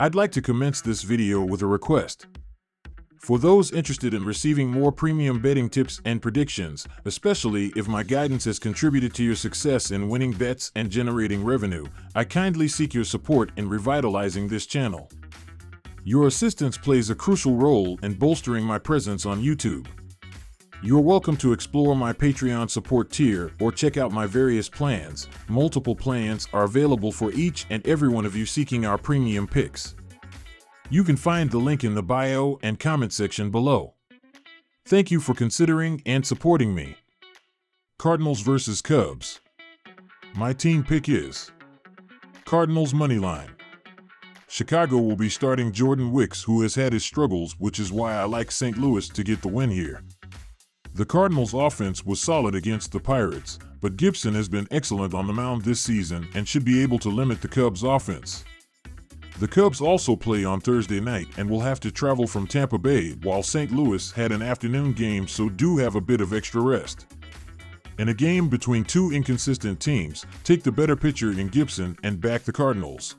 I'd like to commence this video with a request. For those interested in receiving more premium betting tips and predictions, especially if my guidance has contributed to your success in winning bets and generating revenue, I kindly seek your support in revitalizing this channel. Your assistance plays a crucial role in bolstering my presence on YouTube. You're welcome to explore my Patreon support tier or check out my various plans. Multiple plans are available for each and every one of you seeking our premium picks. You can find the link in the bio and comment section below. Thank you for considering and supporting me. Cardinals vs. Cubs. My team pick is Cardinals moneyline. Chicago will be starting Jordan Wicks, who has had his struggles, which is why I like St. Louis to get the win here. The Cardinals' offense was solid against the Pirates, but Gibson has been excellent on the mound this season and should be able to limit the Cubs' offense. The Cubs also play on Thursday night and will have to travel from Tampa Bay, while St. Louis had an afternoon game, so do have a bit of extra rest. In a game between two inconsistent teams, take the better pitcher in Gibson and back the Cardinals.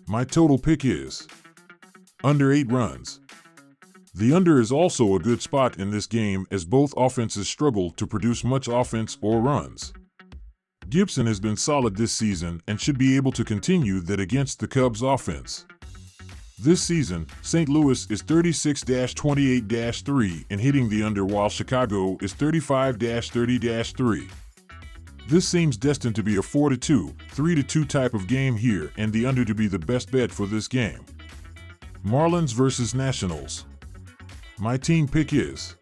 My total pick is under 8 runs. The under is also a good spot in this game as both offenses struggle to produce much offense or runs. Gibson has been solid this season and should be able to continue that against the Cubs' offense. This season, St. Louis is 36-28-3 in hitting the under, while Chicago is 35-30-3. This seems destined to be a 4-2, 3-2 type of game here, and the under to be the best bet for this game. Marlins vs. Nationals. My team pick is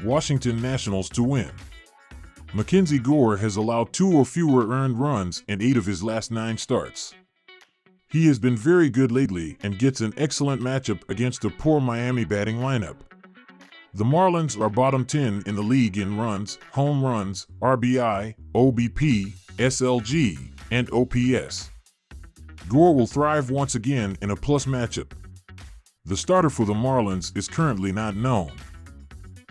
Washington Nationals to win. Mackenzie Gore has allowed 2 or fewer earned runs in 8 of his last 9 starts. He has been very good lately and gets an excellent matchup against a poor Miami batting lineup. The Marlins are bottom 10 in the league in runs, home runs, RBI, OBP, SLG, and OPS. Gore will thrive once again in a plus matchup. The starter for the Marlins is currently not known.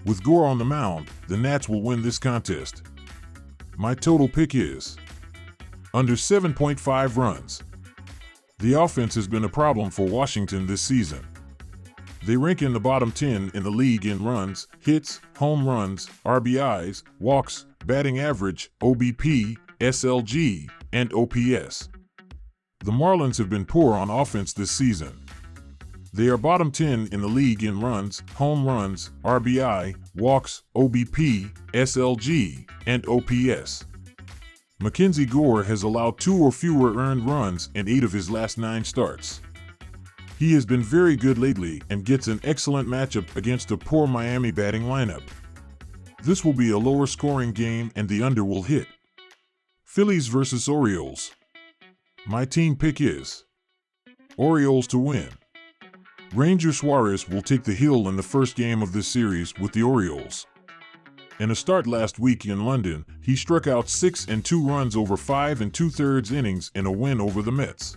With Gore on the mound, the Nats will win this contest. My total pick is under 7.5 runs. The offense has been a problem for Washington this season. They rank in the bottom 10 in the league in runs, hits, home runs, RBIs, walks, batting average, OBP, SLG, and OPS. The Marlins have been poor on offense this season. They are bottom 10 in the league in runs, home runs, RBI, walks, OBP, SLG, and OPS. Mackenzie Gore has allowed 2 or fewer earned runs in 8 of his last 9 starts. He has been very good lately and gets an excellent matchup against a poor Miami batting lineup. This will be a lower scoring game and the under will hit. Phillies vs. Orioles. My team pick is Orioles to win. Ranger Suarez will take the hill in the first game of this series with the Orioles. In a start last week in London, he struck out 6 and 2 runs over 5 2/3 innings in a win over the Mets.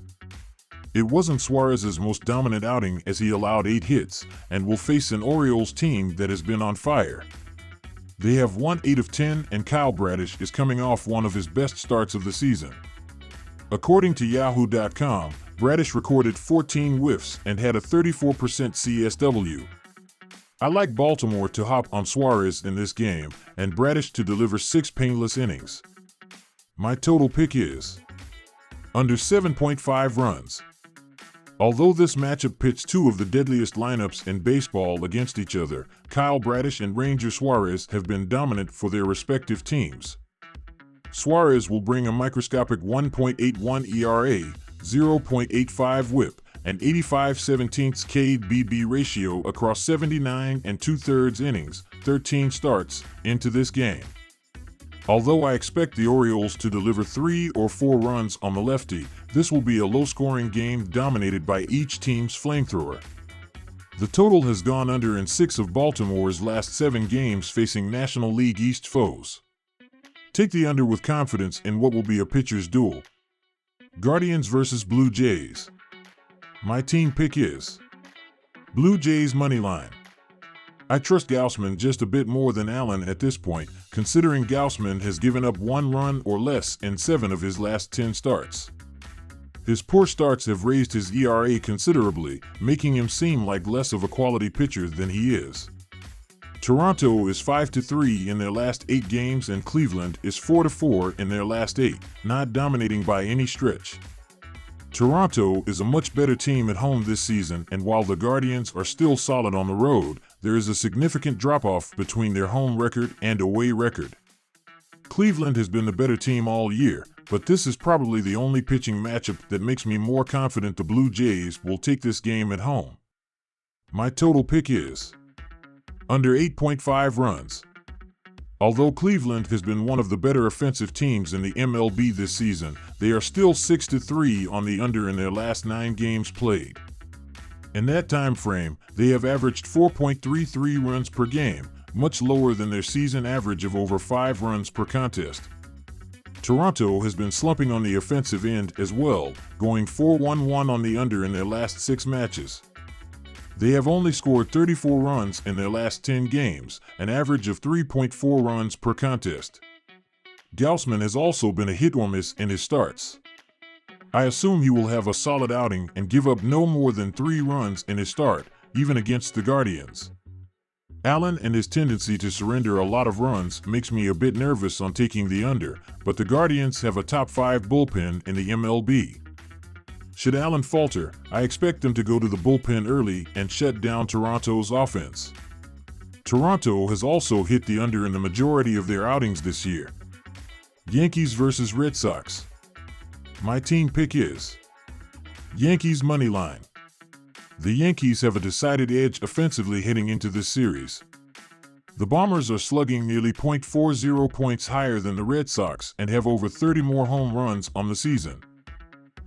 It wasn't Suarez's most dominant outing as he allowed 8 hits and will face an Orioles team that has been on fire. They have won 8 of 10 and Kyle Bradish is coming off one of his best starts of the season. According to Yahoo.com, Bradish recorded 14 whiffs and had a 34% CSW. I like Baltimore to hop on Suarez in this game and Bradish to deliver 6 painless innings. My total pick is under 7.5 runs. Although this matchup pits 2 of the deadliest lineups in baseball against each other, Kyle Bradish and Ranger Suarez have been dominant for their respective teams. Suarez will bring a microscopic 1.81 ERA, 0.85 whip, and 85/17 KBB ratio across 79 2/3 innings, 13 starts, into this game. Although I expect the Orioles to deliver 3 or 4 runs on the lefty, this will be a low-scoring game dominated by each team's flamethrower. The total has gone under in 6 of Baltimore's last 7 games facing National League East foes. Take the under with confidence in what will be a pitcher's duel. Guardians vs. Blue Jays. My team pick is Blue Jays moneyline. I trust Gausman just a bit more than Allen at this point, considering Gausman has given up 1 run or less in 7 of his last 10 starts. His poor starts have raised his ERA considerably, making him seem like less of a quality pitcher than he is. Toronto is 5-3 in their last 8 games and Cleveland is 4-4 in their last 8, not dominating by any stretch. Toronto is a much better team at home this season, and while the Guardians are still solid on the road, there is a significant drop-off between their home record and away record. Cleveland has been the better team all year, but this is probably the only pitching matchup that makes me more confident the Blue Jays will take this game at home. My total pick is under 8.5 runs. Although Cleveland has been one of the better offensive teams in the MLB this season, they are still 6-3 on the under in their last 9 games played. In that time frame, they have averaged 4.33 runs per game, much lower than their season average of over 5 runs per contest. Toronto has been slumping on the offensive end as well, going 4-1-1 on the under in their last 6 matches. They have only scored 34 runs in their last 10 games, an average of 3.4 runs per contest. Gausman has also been a hit or miss in his starts. I assume he will have a solid outing and give up no more than 3 runs in his start, even against the Guardians. Allen and his tendency to surrender a lot of runs makes me a bit nervous on taking the under, but the Guardians have a top 5 bullpen in the MLB. Should Allen falter, I expect them to go to the bullpen early and shut down Toronto's offense. Toronto has also hit the under in the majority of their outings this year. Yankees vs. Red Sox. My team pick is Yankees money line. The Yankees have a decided edge offensively heading into this series. The Bombers are slugging nearly .40 points higher than the Red Sox and have over 30 more home runs on the season.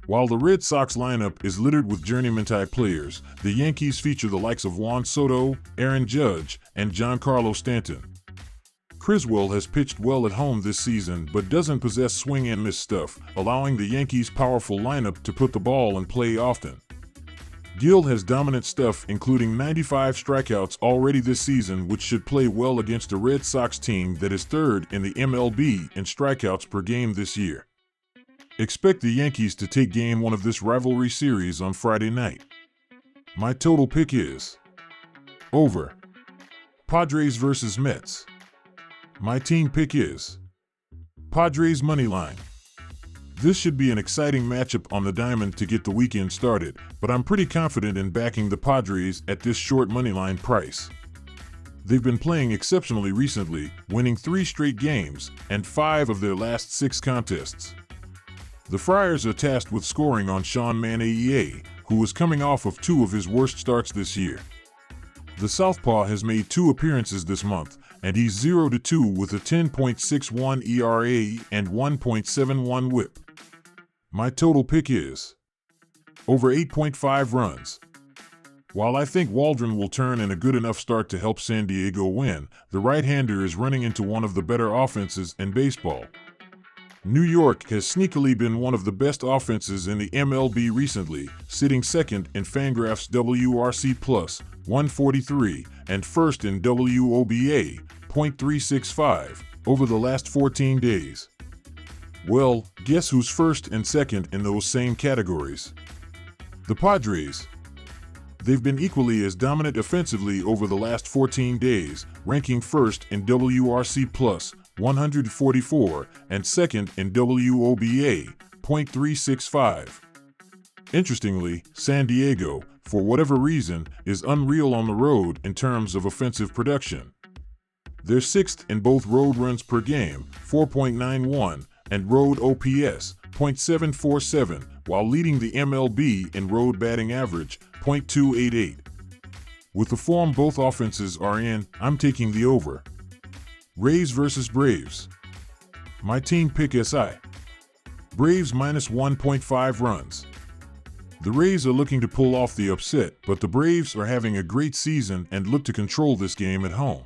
While the Red Sox lineup is littered with journeyman-type players, the Yankees feature the likes of Juan Soto, Aaron Judge, and Giancarlo Stanton. Criswell has pitched well at home this season but doesn't possess swing-and-miss stuff, allowing the Yankees' powerful lineup to put the ball in play often. Gill has dominant stuff, including 95 strikeouts already this season, which should play well against a Red Sox team that is 3rd in the MLB in strikeouts per game this year. Expect the Yankees to take Game 1 of this rivalry series on Friday night. My total pick is over. Padres vs. Mets. My team pick is Padres money line. This should be an exciting matchup on the diamond to get the weekend started, but I'm pretty confident in backing the Padres at this short money line price. They've been playing exceptionally recently, winning 3 straight games and 5 of their last 6 contests. The Friars are tasked with scoring on Sean Manaea, who is coming off of 2 of his worst starts this year. The Southpaw has made 2 appearances this month, and he's 0-2 with a 10.61 ERA and 1.71 WHIP. My total pick is over 8.5 runs. While I think Waldron will turn in a good enough start to help San Diego win, the right-hander is running into one of the better offenses in baseball. New York has sneakily been one of the best offenses in the MLB recently, sitting 2nd in Fangraphs WRC Plus, 143, and 1st in WOBA, .365, over the last 14 days. Well, guess who's 1st and 2nd in those same categories? The Padres. They've been equally as dominant offensively over the last 14 days, ranking 1st in WRC Plus, 144, and 2nd in WOBA, .365. Interestingly, San Diego, for whatever reason, is unreal on the road in terms of offensive production. They're 6th in both road runs per game, 4.91, and road OPS, .747, while leading the MLB in road batting average, .288. With the form both offenses are in, I'm taking the over. Rays vs. Braves. My team pick SI. Braves minus 1.5 runs. The Rays are looking to pull off the upset, but the Braves are having a great season and look to control this game at home.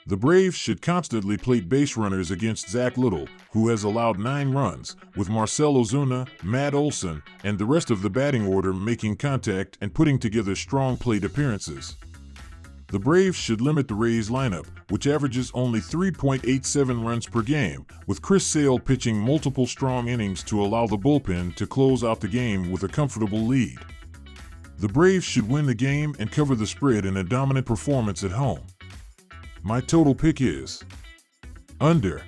The Braves should constantly plate base runners against Zach Little, who has allowed 9 runs, with Marcell Ozuna, Matt Olson, and the rest of the batting order making contact and putting together strong plate appearances. The Braves should limit the Rays lineup, which averages only 3.87 runs per game, with Chris Sale pitching multiple strong innings to allow the bullpen to close out the game with a comfortable lead. The Braves should win the game and cover the spread in a dominant performance at home. My total pick is under